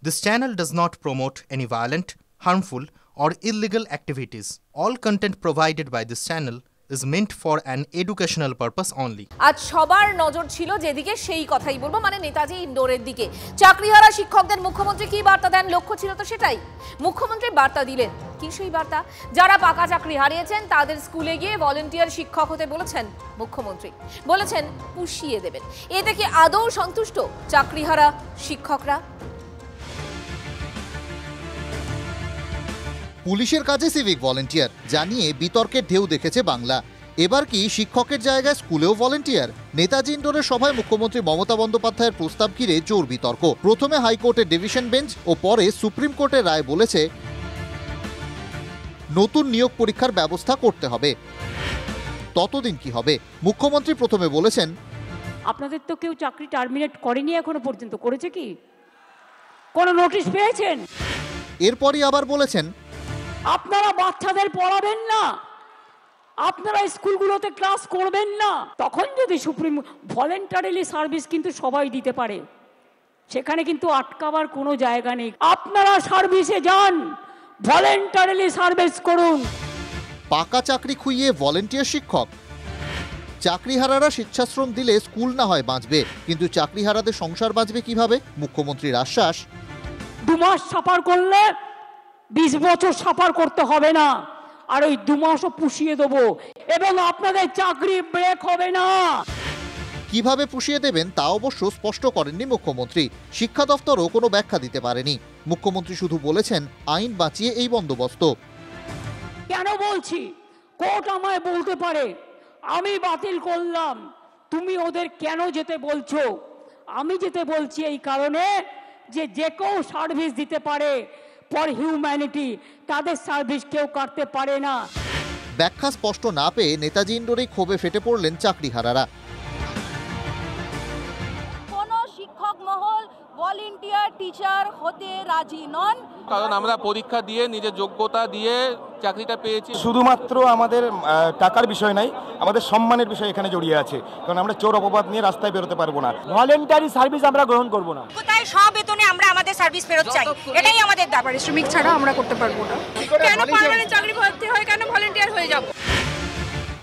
This channel does not promote any violent, harmful, or illegal activities. All content provided by this channel is meant for an educational purpose only. আজ সবার নজর ছিল যেদিকে সেই কথাই বলবো, মানে নেতাজি ইন্ডোরের দিকে। চাকরিহারা শিক্ষকদের মুখ্যমন্ত্রী কি বার্তা দেন, লক্ষ্য ছিল তো সেটাই। মুখ্যমন্ত্রী বার্তা দিলেন, কি সেই বার্তা? যারা পাকা চাকরি হারিয়েছেন তাদের স্কুলে গিয়ে ভলান্টিয়ার শিক্ষক হতে বলেছেন মুখ্যমন্ত্রী। বলেছেন পুষিয়ে দেবেন। এতে কি আদৌ সন্তুষ্ট চাকরিহারা শিক্ষকরা? পুলিশের কাজে সিভিক ভলান্টিয়ার জানিয়ে বিতর্কের ঢেউ দেখেছে বাংলা। এবার কি শিক্ষকের জায়গায় স্কুলেও ভলান্টিয়ার? নেতাজি ইন্ডোরের সভায় মুখ্যমন্ত্রী মমতা বন্দ্যোপাধ্যায়ের প্রস্তাব ঘিরে জোর বিতর্ক। প্রথমে হাইকোর্টের ডিভিশন বেঞ্চ ও পরে সুপ্রিম কোর্টের রায় বলেছে নতুন নিয়োগ পরীক্ষার ব্যবস্থা করতে হবে। ততদিন কি হবে? মুখ্যমন্ত্রী প্রথমে বলেছেন, আপনাদের তো কেউ চাকরি টার্মিনেট করেনি এখনো পর্যন্ত, করেছে কি? কোনো নোটিশ পেয়েছেন? এরপরই আবার বলেছেন, আপনারা বাচ্চাদের পড়াবেন না, আপনারা স্কুলগুলোতে ক্লাস করবেন না। তখন যদি সুপ্রিম ভলেন্টারিলি সার্ভিস কিন্তু সবাই দিতে পারে, সেখানে কিন্তু আটকাবার কোনো জায়গা নেই। আপনারা সার্ভিসে যান, ভলেন্টারিলি সার্ভিস করুন। পাকা চাকরি খুইয়ে ভলান্টিয়ার শিক্ষক? চাকরিহারারা স্বেচ্ছাশ্রম দিলে স্কুল না হয় বাঁচবে, কিন্তু চাকরিহারাদের সংসার বাঁচবে কিভাবে? মুখ্যমন্ত্রীর আশ্বাস, 2 মাস সাফার করলে 20 বছর সাফার করতে হবে না, আর ওই 2 মাসও পুষিয়ে দেবো, এবং আপনাদের চাকরি ব্রেক হবে না। কিভাবে পুষিয়ে দেবেন তা অবশ্য স্পষ্ট করেননি মুখ্যমন্ত্রী। শিক্ষা দফতরও কোনো ব্যাখ্যা দিতে পারেনি। মুখ্যমন্ত্রী শুধু বলেছেন আইন বাঁচিয়ে এই বন্দোবস্ত। কেন বলছি? কোর্ট আমায় বলতে পারে আমি বাতিল করলাম, তুমি ওদের কেন যেতে বলছো? আমি যেতে বলছি এই কারণে যে যে কেউ সার্ভিস দিতে পারে ফর হিউম্যানিটি, তাদের সার্ভিস কেউ করতে পারে না। ব্যাখ্যা স্পষ্ট না পেয়ে নেতাজি ইন্ডোরেই ক্ষোভে ফেটে পড়লেন চাকরিহারারা। কোন শিক্ষক মহল ভলান্টিয়ার টিচার হতে রাজি নন, কারণ আমরা পরীক্ষা দিয়ে নিজের যোগ্যতা দিয়ে চাকরিটা পেয়েছি। শুধুমাত্র আমাদের টাকার বিষয় নাই, আমাদের সম্মানের বিষয় এখানে জড়িয়ে আছে, কারণ আমরা চোর অপবাদ নিয়ে রাস্তায় বেরোতে পারবো না। ভলান্টারি সার্ভিস আমরা গ্রহণ করব না। কোথায় সব বেতনে আমরা আমাদের সার্ভিস ফেরত চাই, এটাই আমাদের দাবি। শ্রমিক ছাড়া আমরা করতে পারবো না। কেন পার্মানেন্ট চাকরি করতে হয়, কেন ভলান্টিয়ার হয়ে যাব?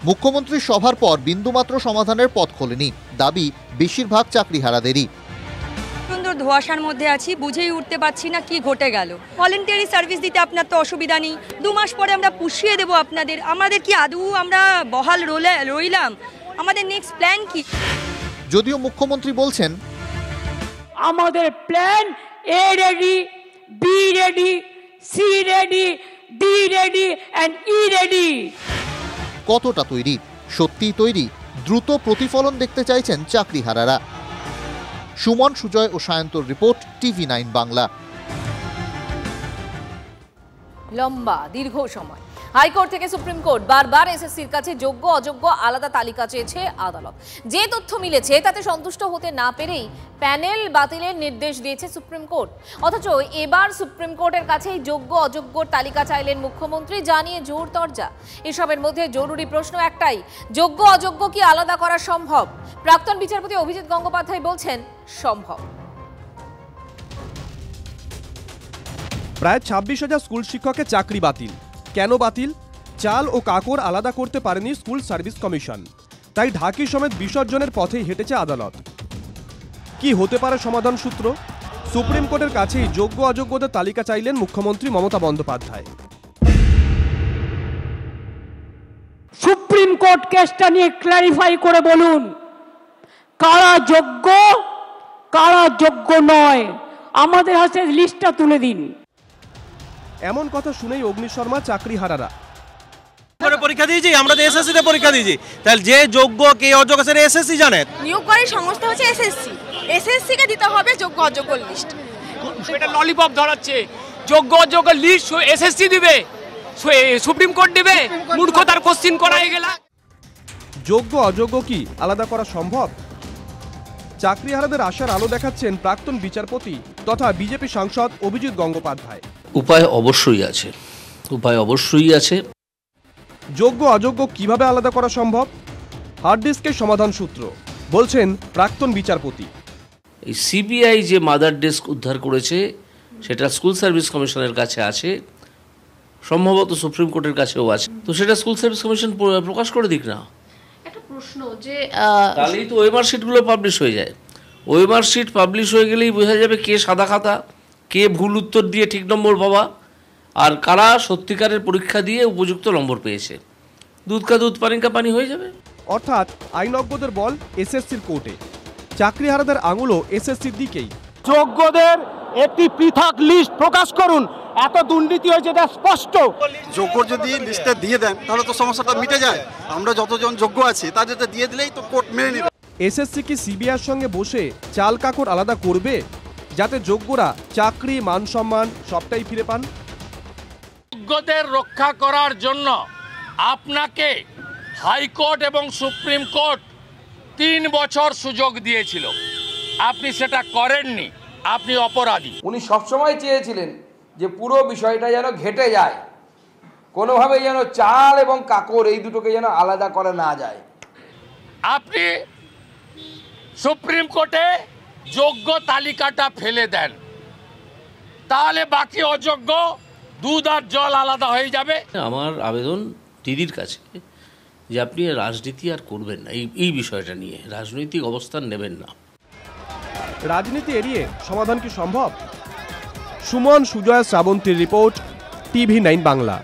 মুখ্যমন্ত্রীর সভার পর বিন্দুমাত্র সমাধানের পথ খোলেনি, দাবি বেশিরভাগ চাকরিহারাদেরই। সুন্দর ধোঁয়াশার মধ্যে আছি, বুঝেই উঠতে পারছি না কি ঘটে গেল। ভলান্টিয়ারি সার্ভিস দিতে আপনার তো অসুবিধা নেই, 2 মাস পরে আমরা পুষিয়ে দেবো আপনাদের। আমাদের কি আদৌ আমরা বহাল রইলাম? আমাদের নেক্সট প্ল্যান কি? যদিও মুখ্যমন্ত্রী বলছেন আমাদের plan A ready, B ready, C ready, D ready and E ready. কতটা তৈরি? সত্যিই তৈরি? দ্রুত প্রতিফলন দেখতে চাইছেন চাকরিহারারা। সুমন, সুজয় ও সায়ন্তর রিপোর্ট, TV9 বাংলা। লম্বা দীর্ঘ সময় হাইকোর্ট থেকে সুপ্রিম কোর্ট বারবার এসএসসির কাছে যোগ্য অযোগ্য আলাদা তালিকা চেয়েছে আদালত। যে তথ্য মিলেছে তাতে সন্তুষ্ট হতে না পেরেই প্যানেল বাতিলের নির্দেশ দিয়েছে সুপ্রিম কোর্ট। অথচ এবার সুপ্রিম কোর্টের কাছেই যোগ্য অযোগ্যর তালিকা চাইলেন মুখ্যমন্ত্রী, জানিয়ে জোর তরজা। এসবের মধ্যে জরুরি প্রশ্ন একটাই, যোগ্য অযোগ্য কি আলাদা করা সম্ভব? প্রাক্তন বিচারপতি অভিজিৎ গঙ্গোপাধ্যায় বলছেন সম্ভব। প্রায় 26,000 স্কুল শিক্ষকের চাকরি বাতিল। কেন বাতিল? চাল ও কাকর আলাদা করতে পারেনি স্কুল সার্ভিস কমিশন, তাই ঢাকি সমেত বিসর্জনের পথেই হেঁটেছে আদালত। কি হতে পারে সমাধান সূত্র? সুপ্রিম কোর্টের কাছেই যোগ্য অযোগ্যদের তালিকা চাইলেন মুখ্যমন্ত্রী মমতা বন্দ্যোপাধ্যায়। সুপ্রিম কোর্ট কেসটা নিয়ে ক্ল্যারিফাই করে বলুন, কারা যোগ্য কারা যোগ্য নয়, আমাদের হাতে লিস্টটা তুলে দিন। এমন কথা শুনেই অগ্নি শর্মা চাকরিহারারা। পরীক্ষা দিয়েছি, আমরা তো এসএসসি তে পরীক্ষা দিয়েছি, তাহলে যে যোগ্য কে অযোগ্য সেটা এসএসসি জানে। নিয়োগকারী সংস্থা হচ্ছে এসএসসি কে দিতে হবে যোগ্য অযোগ্য লিস্ট। সেটা ললিপপ ধরাচ্ছে, যোগ্য অযোগ্য লিস্ট এসএসসি দিবে, সুপ্রিম কোর্ট দিবে। মূর্খতার কোশ্চেন করা হয়ে গেল। যোগ্য অযোগ্য কি আলাদা করা সম্ভব? চাকরিহারাদের আশার আলো দেখাচ্ছেন প্রাক্তন বিচারপতি তথা বিজেপি সাংসদ অভিজিৎ গঙ্গোপাধ্যায়। উপায় অবশ্যই আছে। যোগ্য অযোগ্য কিভাবে আলাদা করা সম্ভব? হার্ড ডিস্কের সমাধান সূত্র, বলছেন প্রাক্তন বিচারপতি। এই সিবিআই যে মাদার ডেস্ক উদ্ধার করেছে সেটা স্কুল সার্ভিস কমিশনের কাছে আছে, সম্ভবত সুপ্রিম কোর্টের কাছেও আছে। তো সেটা স্কুল সার্ভিস কমিশন প্রকাশ করে দিক না। একটা প্রশ্ন যে তাহলেই তো ওয়েমার শিটগুলো পাবলিশ হয়ে যায়। ওয়েমার শিট পাবলিশ হয়ে গেলেই বোঝা যাবে কে সাদা খাতা, কে ভুল উত্তর দিয়ে ঠিক নম্বর পাওয়া, আর কারা সত্যিকারের পরীক্ষা দিয়ে উপযুক্ত নম্বর পেয়েছে। দুধ কা দুধ পানি কা পানি হয়ে যাবে। অর্থাৎ আইনজ্ঞদের বল এসএসসির কোর্টে, চাকরিহারাদের আঙুলও এসএসসির দিকেই। যোগ্যদের একটি পৃথক লিস্ট প্রকাশ করুন, এত দুর্নীতি হয়েছে এটা স্পষ্ট। যোগ্য যদি লিস্টটা দিয়ে দেন তাহলে তো সমস্যাটা মিটে যায়। আমরা যতজন যোগ্য আছি তাদেরটা দিয়ে দিলেই তো কোর্ট মেনে নেবে। এসএসসি কি সিবিআইয়ের সঙ্গে বসে চাল কাকড় আলাদা করবে, যাতে যোগ্যরা চাকরি, মান সম্মান সবটাই ফিরে পান? যোগ্যদের রক্ষা করার জন্য আপনাকে হাইকোর্ট এবং সুপ্রিম কোর্ট 3 বছর সুযোগ দিয়েছিল, আপনি সেটা করেননি, আপনি অপরাধী। উনি সবসময় চেয়েছিলেন যে পুরো বিষয়টা যেন ঘেটে যায়, কোনোভাবে যেন চাল এবং কাকড় এই দুটোকে যেন আলাদা করা না যায়। আপনি সুপ্রিম কোর্টে যোগ্য তালিকাটা ফেলে দেন, তাহলে বাকি অযোগ্য দুধ আর জল আলাদা হয়ে যাবে। আমার আবেদন দিদির কাছে যে আপনি রাজনীতি আর করবেন না, এই বিষয়টা নিয়ে রাজনৈতিক অবস্থান নেবেন না। রাজনীতি এড়িয়ে সমাধান কি সম্ভব? সুমন, সুজয়, শ্রাবন্তীর রিপোর্ট, TV9 বাংলা।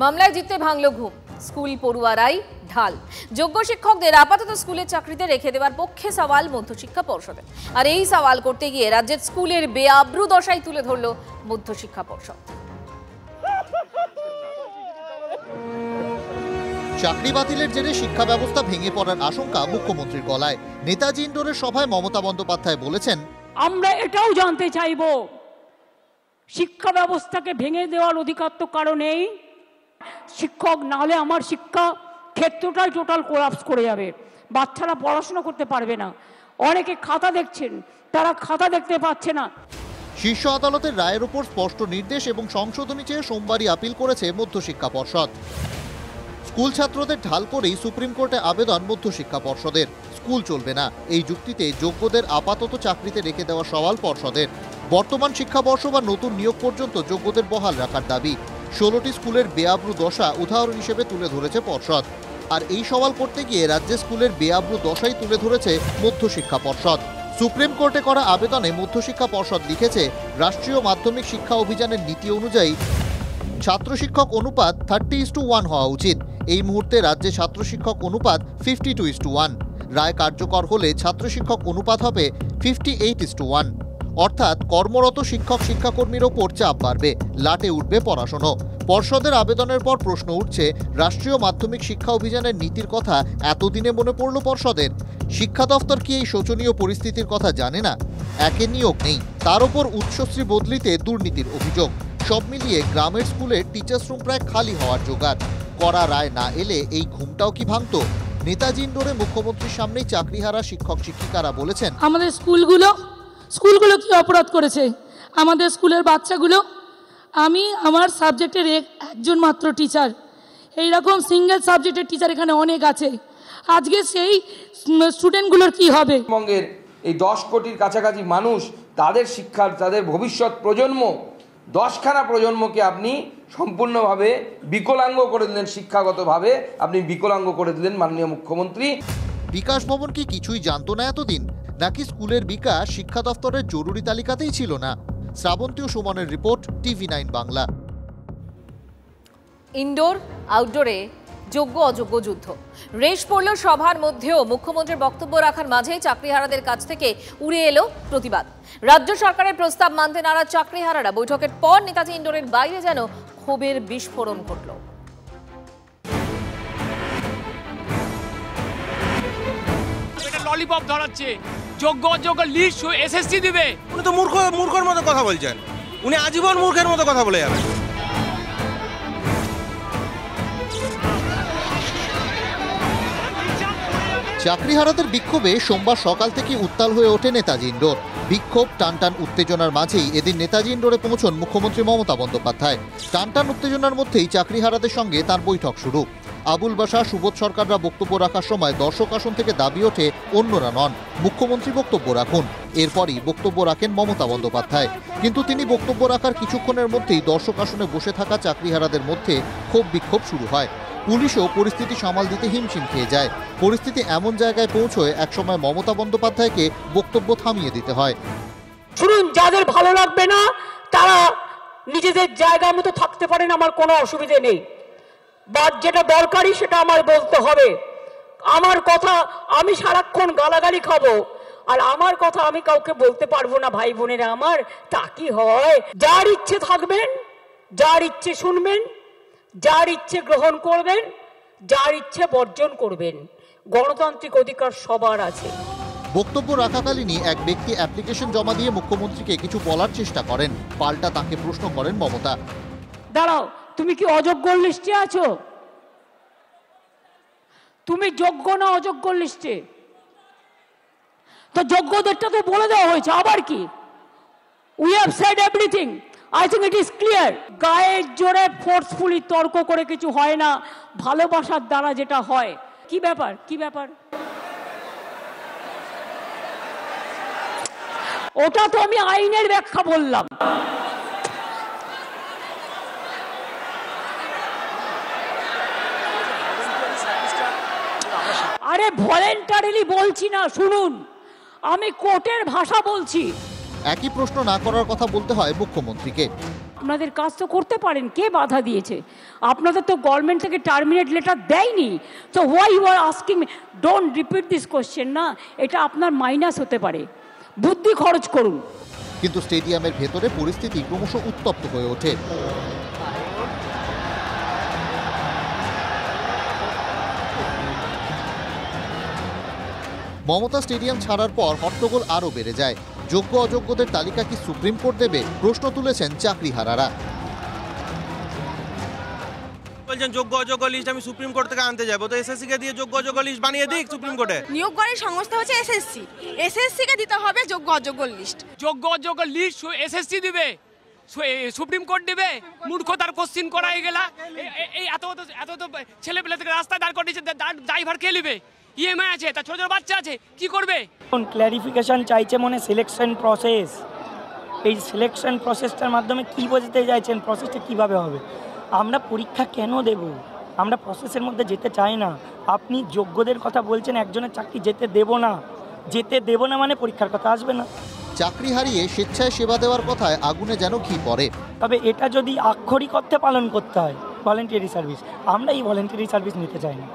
মামলায় জিততে ভাঙল ঘুম, স্কুল পড়ুয়ারাই ঢাল। যোগ্য শিক্ষকদের আপাতত স্কুলের চাকরিতে রেখে দেওয়ার পক্ষে সওয়াল মধ্যশিক্ষা পর্ষদের। আর এই সওয়াল করতে গিয়ে রাজ্যের স্কুলের বেআব্রু দশাই তুলে ধরল মধ্যশিক্ষা পর্ষদ। চাকরি বাতিলের জেরে শিক্ষা ব্যবস্থা ভেঙে পড়ার আশঙ্কা মুখ্যমন্ত্রীর গলায়। নেতাজি ইন্ডোরের সভায় মমতা বন্দ্যোপাধ্যায় বলেছেন, আমরা এটাও জানতে চাইব, শিক্ষা ব্যবস্থাকে ভেঙে দেওয়ার অধিকার তো কারো নেই। শিক্ষক না হলে আমার শিক্ষা ক্ষেত্রটাই টোটাল কোলাপস করে যাবে, বাচ্চারা পড়াশোনা করতে পারবে না। অনেকে খাতা দেখছেন, তারা খাতা দেখতে পাচ্ছে না। শীর্ষ আদালতের রায়ের উপর স্পষ্ট নির্দেশ এবং সংশোধনী চেয়ে সোমবারই আপিল করেছে মধ্যশিক্ষা পর্ষদ। স্কুল ছাত্রদের ঢাল করেই সুপ্রিম কোর্টে আবেদন মধ্যশিক্ষা পর্ষদের। স্কুল চলবে না এই যুক্তিতে যোগ্যদের আপাতত চাকরিতে রেখে দেওয়া সওয়াল পর্ষদের। বর্তমান শিক্ষাবর্ষ বা নতুন নিয়োগ পর্যন্ত যোগ্যদের বহাল রাখার দাবি। 16টি স্কুলের বেআব্রু দশা উদাহরণ হিসেবে তুলে ধরেছে পর্ষদ। আর এই সওয়াল করতে গিয়ে রাজ্যে স্কুলের বেআব্রু দশাই তুলে ধরেছে মধ্যশিক্ষা পর্ষদ। সুপ্রিম কোর্টে করা আবেদনে মধ্যশিক্ষা পর্ষদ লিখেছে, রাষ্ট্রীয় মাধ্যমিক শিক্ষা অভিযানের নীতি অনুযায়ী ছাত্র শিক্ষক অনুপাত 30:1 হওয়া উচিত। এই মুহূর্তে রাজ্যে ছাত্র শিক্ষক অনুপাত 52:1। রায় কার্যকর হলে ছাত্র শিক্ষক অনুপাত হবে 58:1। অর্থাৎ কর্মরত শিক্ষক শিক্ষাকর্মীর ওপর চাপ বাড়বে, লাটে উঠবে পড়াশোনা। পর্ষদের আবেদনের পর প্রশ্ন উঠছে, রাষ্ট্রীয় মাধ্যমিক শিক্ষা অভিযানের নীতির কথা এতদিনে মনে পড়ল পর্ষদের? শিক্ষা দফতর কি এই শোচনীয় পরিস্থিতির কথা জানে না? একে নিয়োগ নেই, তার উপর উচ্চশ্রী বদলিতে দুর্নীতির অভিযোগ। সব মিলিয়ে গ্রামের স্কুলের টিচার্স রুম প্রায় খালি হওয়ার জোগাড়। কড়া রায় না এলে এই ঘুমটাও কি ভাঙত? নেতাজি ইন্ডোরে মুখ্যমন্ত্রীর সামনেই চাকরিহারা শিক্ষক শিক্ষিকারা বলেছেন, আমাদের স্কুলগুলো কি অপরাধ করেছে? আমাদের স্কুলের বাচ্চাগুলো, আমি আমার সাবজেক্টের একজন মাত্র টিচার, এইরকম সিঙ্গেল সাবজেক্টের টিচার এখানে অনেক আছে। আজকে সেই স্টুডেন্টগুলোর কি হবে? পশ্চিমবঙ্গের এই 10 কোটির কাছাকাছি মানুষ, তাদের শিক্ষার, তাদের ভবিষ্যৎ প্রজন্ম, 10খানা প্রজন্মকে আপনি সম্পূর্ণভাবে বিকলাঙ্গ করে দিলেন, শিক্ষাগতভাবে আপনি বিকলাঙ্গ করে দিলেন মাননীয় মুখ্যমন্ত্রী। বিকাশ ভবন কি কিছুই জানতো না এতদিন? নাকি স্কুলের বিকাশ শিক্ষা দফতরের জরুরি তালিকাতেই ছিল না? শ্রাবন্তী ও সুমনের রিপোর্ট, TV9 বাংলা। ইনডোর আউটডোরে যোগ্য অযোগ্য যুদ্ধ। রেশ পড়ল সভার মধ্যেও মুখ্যমন্ত্রীর বক্তব্য রাখার মাঝেই চাকরিহারাদের কাছ থেকে উড়ে এলো প্রতিবাদ। রাজ্য সরকারের প্রস্তাব মানতে নারাজ চাকরিহারারা বৈঠকের পর নেতাজি ইনডোরের বাইরে যেন ক্ষোভের বিস্ফোরণ ঘটল। ললিপপ ধরাচ্ছে, যোগ্য অযোগ্য লিস্ট এসএসসি দিবে। উনি তো মূর্খের মতো কথা বলছেন, উনি আজীবন মূর্খের মতো কথা বলে যাবেন। চাকরিহারাদের বিক্ষোভে সোমবার সকাল থেকে উত্তাল হয়ে ওঠে নেতাজি ইন্ডোর। বিক্ষোভ টানটান উত্তেজনার মাঝেই এদিন নেতাজি ইন্ডোরে পৌঁছন মুখ্যমন্ত্রী মমতা বন্দ্যোপাধ্যায়। টানটান উত্তেজনার মধ্যেই চাকরিহারাদের সঙ্গে তার বৈঠক শুরু। আবুল বাশা, সুবোধ সরকাররা বক্তব্য রাখার সময় দর্শক আসন থেকে দাবি ওঠে অন্যরা নন, মুখ্যমন্ত্রী বক্তব্য রাখুন। এরপরই বক্তব্য রাখেন মমতা বন্দ্যোপাধ্যায়। কিন্তু তিনি বক্তব্য রাখার কিছুক্ষণের মধ্যেই দর্শক আসনে বসে থাকা চাকরিহারাদের মধ্যে ক্ষোভ বিক্ষোভ শুরু হয়। পুলিশও পরিস্থিতি সামাল দিতে হিমশিম খেয়ে যায়। পরিস্থিতি এমন জায়গায় পৌঁছয় একসময় মমতা বন্দ্যোপাধ্যায়কে বক্তব্য থামিয়ে দিতে হয়। শুনুন, যাদের ভালো লাগবে না তারা নিজেদের জায়গা মতো থাকতে পারেন, আমার কোনো অসুবিধে নেই। বাট যেটা দরকারি সেটা আমার বলতে হবে। আমার কথা আমি সারাক্ষণ গালাগালি খাবো আর আমার কথা আমি কাউকে বলতে পারবো না। ভাই বোনেরা আমার, তা কি হয়? যার ইচ্ছে থাকবেন, যার ইচ্ছে শুনবেন, যার ইচ্ছে গ্রহণ করবেন, যার ইচ্ছে বর্জন করবেন। গণতান্ত্রিক অধিকার সবার আছে। বক্তব্য রাখাকালীনই এক ব্যক্তি অ্যাপ্লিকেশন জমা দিয়ে মুখ্যমন্ত্রীকে কিছু বলার চেষ্টা করেন। পাল্টা তাকে প্রশ্ন করেন মমতা। দাঁড়াও, তুমি কি অযোগ্য লিস্টে আছো? তুমি যোগ্য না অযোগ্য লিস্টে? তো যোগ্যদেরটা তো বলে দেওয়া হয়েছে, আবার কি? We have said everything, I think it is clear. গায়ের জোরে ফোর্সফুলি তর্ক করে কিছু হয় না, ভালোবাসার দ্বারা যেটা হয়। কি ব্যাপার, কি ব্যাপার? ওটা তো আমি আইনের ব্যাখ্যা বললাম। আরে ভলেন্টারিলি বলছি না, শুনুন, আমি কোর্টের ভাষা বলছি। একই প্রশ্ন না করার কথা বলতে হয় মুখ্যমন্ত্রীকে। আপনাদের কাজ তো করতে পারেন, কে বাধা দিয়েছে? আপনাদের তো গভর্নমেন্ট থেকে টার্মিনেট লেটার দেয়নি। তো why you are asking? Don't repeat this question না, এটা আপনার মাইনাস হতে পারে। বুদ্ধি খরচ করুন। কিন্তু স্টেডিয়ামের ভেতরে পরিস্থিতি ক্রমশ উত্তপ্ত হয়ে ওঠে। মমতা স্টেডিয়াম ছাড়ার পর হট্টগোল আরও বেড়ে যায়। যোগ্য অযোগ্যদের তালিকা কি সুপ্রিম কোর্ট দেবে? প্রশ্ন তুলেছেন চাকরিহারারা। বলছেন যোগ্য অযোগ্য লিস্ট আমি সুপ্রিম কোর্ট থেকে আনতে যাবো, তো এসএসসি কে দিয়ে যোগ্য অযোগ্য লিস্ট বানিয়ে দিক সুপ্রিম কোর্টে। নিয়োগকারী সংস্থা হচ্ছে এসএসসি, এসএসসি কে দিতে হবে যোগ্য অযোগ্য লিস্ট। যোগ্য অযোগ্য লিস্ট এসএসসি দিবে, সুপ্রিম কোর্ট দিবে? মূর্খতার কোশ্চিন করাই গেলা। এই এত এত ছেলেপেলে থেকে রাস্তায় দাঁড় করিয়েছে, ড্রাইভার কে নিবে? ইএমআই আছে, তার ছোট ছোট বাচ্চা আছে, কি করবে? ক্ল্যারিফিকেশন চাইছে মনে সিলেকশন প্রসেস। এই সিলেকশন প্রসেসটার মাধ্যমে কি বোঝাতে চাইছেন? প্রসেসটা কিভাবে হবে? আমরা পরীক্ষা কেন দেব? আমরা প্রসেসের মধ্যে যেতে চাই না। আপনি যোগ্যদের কথা বলছেন, একজনের চাকরি যেতে দেব না মানে পরীক্ষার কথা আসবে না। চাকরি হারিয়ে স্বেচ্ছায় সেবা দেওয়ার কথায় আগুনে যেন ঘি পড়ে। তবে এটা যদি আক্ষরিক অর্থে পালন করতে হয়, ভলেন্টারি সার্ভিস, আমরা এই ভলেন্টারি সার্ভিস নিতে চাই না।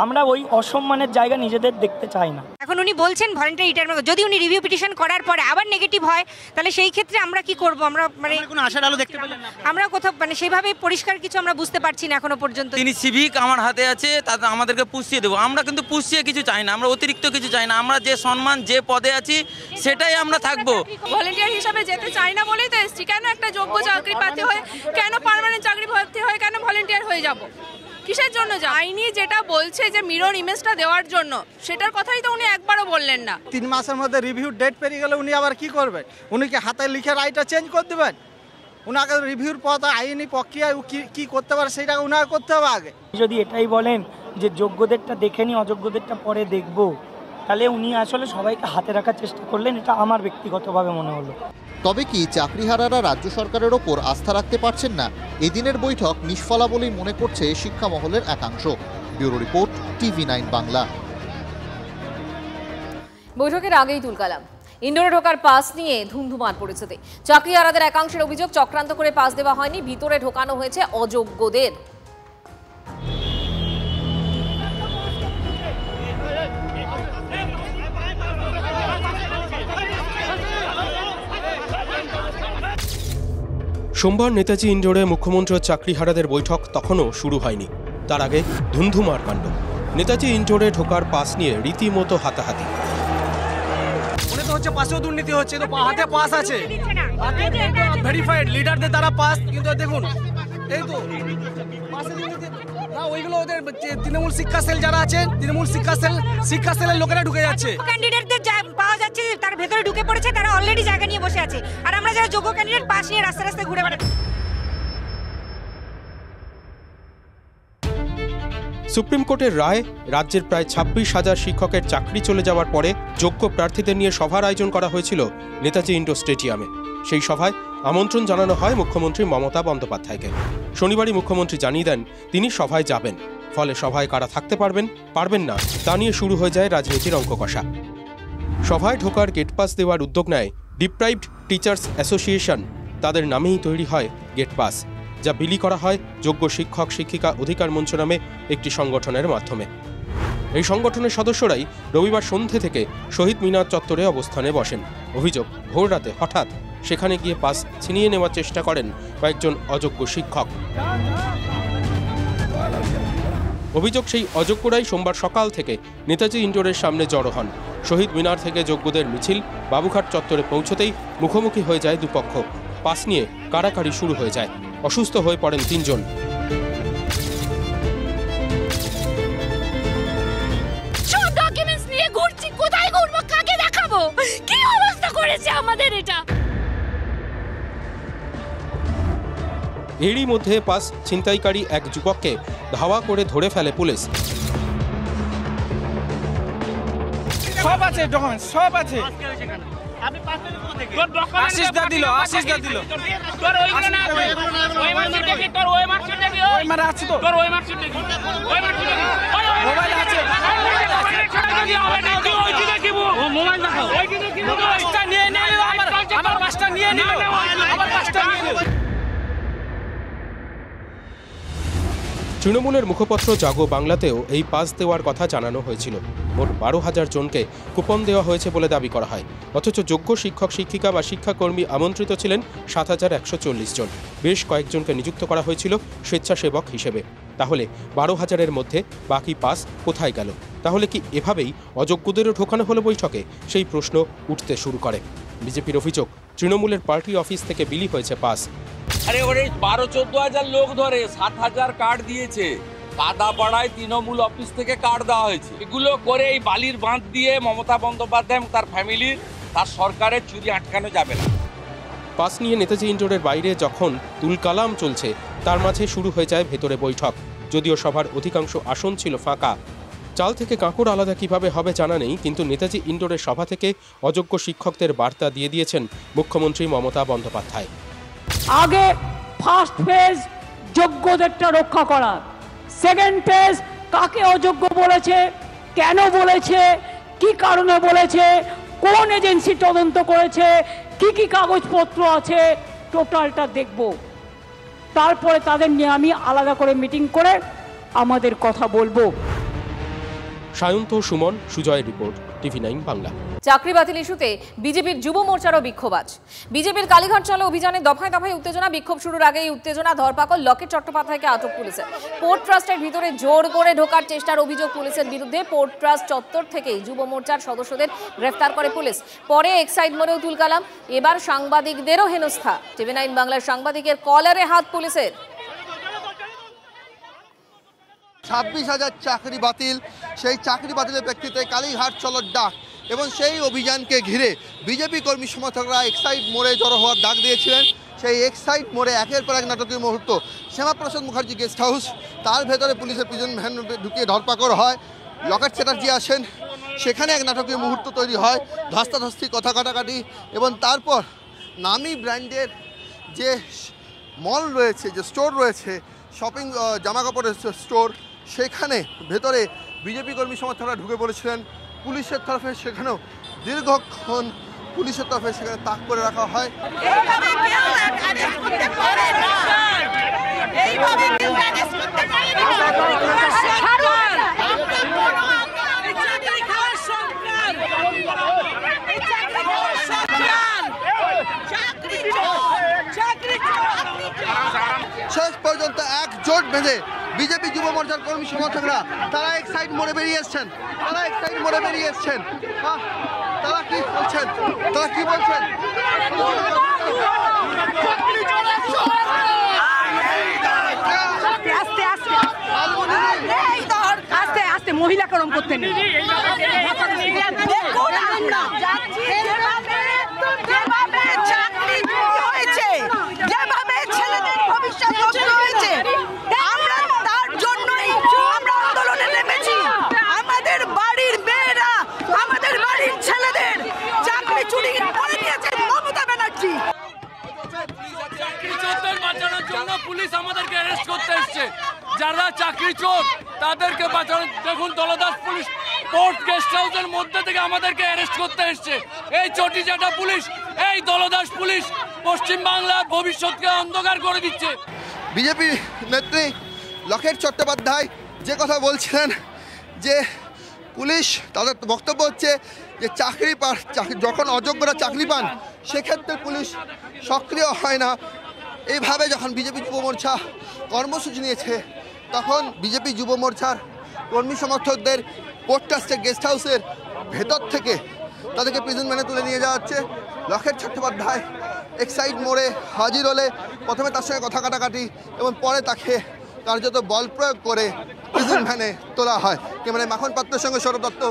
আমরা ওই অসম্মানের জায়গা নিজেদের দেখতে চাই না। এখন উনি বলছেন ভলেন্টারি রিটায়ারমেন্ট, যদি উনি রিভিউ পিটিশন করার পরে আবার নেগেটিভ হয় তাহলে সেই ক্ষেত্রে আমরা কি করব? আমরা মানে কোনো আশার আলো দেখতে পেলেন না? আমরা কোথাও মানে সেভাবে পরিষ্কার কিছু আমরা বুঝতে পারছি না এখনো পর্যন্ত। তিনি সিভিক আমার হাতে আছে, তাতে আমাদেরকে পুষিয়ে দেবো। আমরা কিন্তু পুষিয়ে কিছু চাই না, আমরা অতিরিক্ত কিছু চাই না। আমরা যে সম্মান, যে পদে আছি সেটাই আমরা থাকবো। ভলেন্টিয়ার হিসাবে যেতে চাই না বলেই তো এসছি। কেন একটা যোগ্য চাকরি পাতে হয়, কেন পার্মানেন্ট চাকরি পাতে হয়, কেন ভলেন্টিয়ার হয়ে যাব? কিসের জন্য? আইনি যেটা বলছে যে মিরর ইমেজটা দেওয়ার জন্য, সেটার কথাই তো উনি একবারও বললেন না। 3 মাসের মধ্যে রিভিউ ডেট পেরিয়ে গেলে উনি আবার কি করবেন? উনি কি হাতে লিখে রায়টা চেঞ্জ করে দেবেন? উনাকে রিভিউর পর আইনি প্রক্রিয়ায় কি করতে পারে সেটা উনাকে করতে হবে আগে। যদি এটাই বলেন যে যোগ্যদেরটা দেখে নি, অযোগ্যদেরটা পরে দেখব, তাহলে উনি আসলে সবাইকে হাতে রাখার চেষ্টা করলেন, এটা আমার ব্যক্তিগতভাবে মনে হলো। তবে কি চাকরিহারারা রাজ্য সরকারের ওপর আস্থা রাখতে পারছেন না? এদিনের বৈঠক নিষ্ফলা বলেই মনে করছে শিক্ষা মহলের একাংশ। Bureau report, TV9 Bangla. বৈঠকের আগেই তুলকালাম ইন্ডোরে ঢোকার পাস নিয়ে ধুমধুমার পরিস্থিতি। চাকরিহারাদের একাংশের অভিযোগ চক্রান্ত করে পাস দেওয়া হয়নি, ভিতরে ঢোকানো হয়েছে অযোগ্যদের। সোমবার নেতাজি ইন্ডোরে মুখ্যমন্ত্রী চাকরিহারাদের বৈঠক তখনও শুরু হয়নি। তার আগে ধুমধুমার কাণ্ড। নেতাজি ইন্ডোরে ঢোকার পাস নিয়ে রীতিমতো হাতাহাতি। মনে তো হচ্ছে পাশেও দুর্নীতি হচ্ছে, তো হাতে পাস আছে, ভেরিফাইড লিডারদের দ্বারা পাস, কিন্তু দেখুন এই তো না, ওইগুলো ওদের তৃণমূল শিক্ষা সেল যারা আছে, তৃণমূল শিক্ষা সেলের লোকেরা ঢুকে যাচ্ছে। ক্যান্ডিডেটদের পাওয়া যাচ্ছে তার ভেতরে ঢুকে পড়েছে, তারা অলরেডি জায়গা নিয়ে বসে আছে, আর আমরা যারা যোগ্য ক্যান্ডিডেট পাস নিয়ে রাস্তা রাস্তায় ঘুরে বেড়াচ্ছি। সুপ্রিম কোর্টের রায় রাজ্যের প্রায় 26,000 শিক্ষকের চাকরি চলে যাওয়ার পরে যোগ্য প্রার্থীদের নিয়ে সভার আয়োজন করা হয়েছিল নেতাজি ইন্ডোর স্টেডিয়ামে। সেই সভায় আমন্ত্রণ জানানো হয় মুখ্যমন্ত্রী মমতা বন্দ্যোপাধ্যায়কে। শনিবারই মুখ্যমন্ত্রী জানিয়ে দেন তিনি সভায় যাবেন। ফলে সভায় কারা থাকতে পারবেন না তা নিয়ে শুরু হয়ে যায় রাজনীতির অঙ্ক কষা। সভায় ঢোকার গেট পাস দেওয়ার উদ্যোগ নেয় ডিপ্রাইভড টিচার্স অ্যাসোসিয়েশন। তাদের নামেই তৈরি হয় গেট পাস, যা বিলি করা হয় যোগ্য শিক্ষক শিক্ষিকা অধিকার মঞ্চ নামে একটি সংগঠনের মাধ্যমে। এই সংগঠনের সদস্যরাই রবিবার সন্ধ্যে থেকে শহীদ মিনার চত্বরে অবস্থানে বসেন। অভিযোগ, ভোর রাতে হঠাৎ সেখানে গিয়ে পাস ছিনিয়ে নেওয়ার চেষ্টা করেন কয়েকজন অযোগ্য শিক্ষক। অভিযোগ, সেই অযোগ্যরাই সোমবার সকাল থেকে নেতাজি ইন্ডোরের সামনে জড়ো হন। শহীদ মিনার থেকে যোগ্যদের মিছিল বাবুঘাট চত্বরে পৌঁছতেই মুখোমুখি হয়ে যায় দুপক্ষ। পাস নিয়ে কাড়াকাড়ি শুরু হয়ে যায়। অসুস্থ হয়ে পড়েন 3 জন। সব ডকুমেন্টস নিয়ে ঘুরছি, কোথায় ঘুরবো, কাকে দেখাবো, কি অবস্থা করেছে আমাদের এটা। এরই মধ্যে পাস ছিনতাইকারী এক যুবককে ধাওয়া করে ধরে ফেলে পুলিশ। সব আছে ডকুমেন্টস, সব আছে। আশিস দা দিল তোর ওইখানে না ওই মার্কশিট দেখি, তোর ওই মার্কশিট দেখি, ওই মারা আছে তো, তোর ওই মার্কশিট দেখি, ওই মার্কশিট দেখি, মোবাইল আছে, ওইটি দেখিব, ও মোবাইল দেখাও, ওইটি দেখিব, পাঁচটা নিয়ে নিল, আমার পাঁচটা নিয়ে নিল, আমার পাঁচটা নিয়ে নিল। তৃণমূলের মুখপত্র জাগো বাংলাতেও এই পাস দেওয়ার কথা জানানো হয়েছিল। মোট 12,000 জনকে কুপন দেওয়া হয়েছে বলে দাবি করা হয়। অথচ যোগ্য শিক্ষক শিক্ষিকা বা শিক্ষাকর্মী আমন্ত্রিত ছিলেন 7,140 জন। বেশ কয়েকজনকে নিযুক্ত করা হয়েছিল স্বেচ্ছাসেবক হিসেবে। তাহলে 12,000-এর মধ্যে বাকি পাস কোথায় গেল? তাহলে কি এভাবেই অযোগ্যদেরও ঢোকানো হলো বৈঠকে? সেই প্রশ্ন উঠতে শুরু করে। বিজেপির অভিযোগ, তৃণমূলের পার্টি অফিস থেকে বিলি হয়েছে পাস। আরে ওরে 12-14 হাজার লোক ধরে 7,000 কার্ড দিয়েছে। কাদাপাড়ায় তৃণমূল অফিস থেকে কার্ড দেওয়া হয়েছে। এগুলো করে এই বালির বাঁধ দিয়ে মমতা বন্দ্যোপাধ্যায় এবং তার ফ্যামিলির, তার সরকারের চুরি আটকানো যাবে না। পাস নিয়ে নেতাজি ইন্ডোরের বাইরে যখন তুলকালাম চলছে, তার মাঝে শুরু হয়ে যায় ভেতরে বৈঠক। যদিও সভার অধিকাংশ আসন ছিল ফাঁকা। চাল থেকে কাঁকড় আলাদা কিভাবে হবে জানা নেই, কিন্তু নেতাজি ইন্ডোরের সভা থেকে অযোগ্য শিক্ষকদের বার্তা দিয়ে দিয়েছেন মুখ্যমন্ত্রী মমতা বন্দ্যোপাধ্যায়। আগে ফার্স্ট ফেজ যোগ্যদেরটা রক্ষা করা, সেকেন্ড ফেজ কাকে অযোগ্য বলেছে, কেন বলেছে, কি কারণে বলেছে, কোন এজেন্সি তদন্ত করেছে, কি কি কাগজপত্র আছে, টোটালটা দেখব। তারপরে তাদের নিয়ে আমি আলাদা করে মিটিং করে আমাদের কথা বলবো। সায়ন্ত, সুমন, সুজয়ের রিপোর্ট, TV9 বাংলা। চাকরি বাতিল ইস্যুতে বিজেপির যুব মোর্চারও বিক্ষোভ আজ। বিজেপির কালীঘাট চলো অভিযানে দফায় দফায় উত্তেজনা। বিক্ষোভ শুরুর আগেই উত্তেজনা, ধরপাকড়, লকেট চট্টোপাধ্যায়কে আটক পুলিশের। পোর্ট ট্রাস্টের ভিতরে জোর করে ঢোকার চেষ্টার অভিযোগ পুলিশের বিরুদ্ধে। পোর্ট ট্রাস্ট চত্বর থেকেই যুব মোর্চার সদস্যদের গ্রেফতার করে পুলিশ। পরে এক্সাইড মোড়েও তুলকালাম। এবার সাংবাদিকদেরও হেনস্থা। TV9 বাংলার সাংবাদিকের কলারে হাত পুলিশের। 26,000 চাকরি বাতিল, সেই চাকরি বাতিলের প্রেক্ষিতে কালীঘাট চলোর ডাক এবং সেই অভিযানকে ঘিরে বিজেপি কর্মী সমর্থকরা এক্সাইড মোড়ে জড়ো হওয়ার ডাক দিয়েছিলেন। সেই এক্সাইড মোড়ে একের পর এক নাটকীয় মুহূর্ত। শ্যামাপ্রসাদ মুখার্জি গেস্ট হাউস, তার ভেতরে পুলিশের প্রিজন ভ্যান ঢুকিয়ে ধরপাকড় হয়। লকেট চ্যাটার্জি আসেন, সেখানে এক নাটকীয় মুহূর্ত তৈরি হয়, ধস্তাধস্তি, কথা কাটাকাটি। এবং তারপর নামি ব্র্যান্ডের যে মল রয়েছে, যে স্টোর রয়েছে, শপিং জামাকাপড়ের স্টোর, সেখানে ভেতরে বিজেপি কর্মী সমর্থকরা ঢুকে পড়েছিলেন। পুলিশের তরফে সেখানেও দীর্ঘক্ষণ পুলিশের তরফে সেখানে তাক করে রাখা হয়। শেষ পর্যন্ত একজোট বেঁধে বিজেপি যুব মোর্চার কর্মী সমর্থকরা তারা এক্সাইড মোড়ে বেরিয়ে এসছেন। তারা কি বলছেন? আস্তে আস্তে মহিলা করম করতে নেই। যেভাবে ছেলেদের ভবিষ্যৎ নষ্ট হয়েছে, আমরা তার জন্যই আমরা আন্দোলন জায়গাটা পুলিশ আমাদেরকে অ্যারেস্ট করতে এসছে। যারা চাকরি চোর তাদেরকে বাঁচানো, দেখুন দলদাস পুলিশ পোর্ট গেস্ট হাউসের মধ্যে থেকে আমাদেরকে অ্যারেস্ট করতে এসছে। এই চটিচাটা পুলিশ, এই দলদাস পুলিশ পশ্চিমবাংলার ভবিষ্যৎকে অন্ধকার করে দিচ্ছে। বিজেপি নেত্রী লকেট চট্টোপাধ্যায় যে কথা বলছিলেন যে পুলিশ, তাদের বক্তব্য হচ্ছে যে যখন অযোগ্যরা চাকরি পান সেক্ষেত্রে পুলিশ সক্রিয় হয় না। এইভাবে যখন বিজেপি যুব মোর্চা কর্মসূচি নিয়েছে তখন বিজেপি যুব মোর্চার কর্মী সমর্থকদের পোর্ট ট্রাস্টের গেস্ট হাউসের ভেতর থেকে তাদেরকে প্রিজন ভ্যানে তুলে নিয়ে যাওয়া হচ্ছে। লকেট চট্টোপাধ্যায় এক্সাইড মোড়ে হাজির হলে প্রথমে তার সঙ্গে কথা কাটাকাটি এবং পরে তাকে কার্যত বল প্রয়োগ করে প্রিজন ভ্যানে তোলা হয়। ক্যামেরায় মাখন পাত্রের সঙ্গে সৌরভ দত্ত,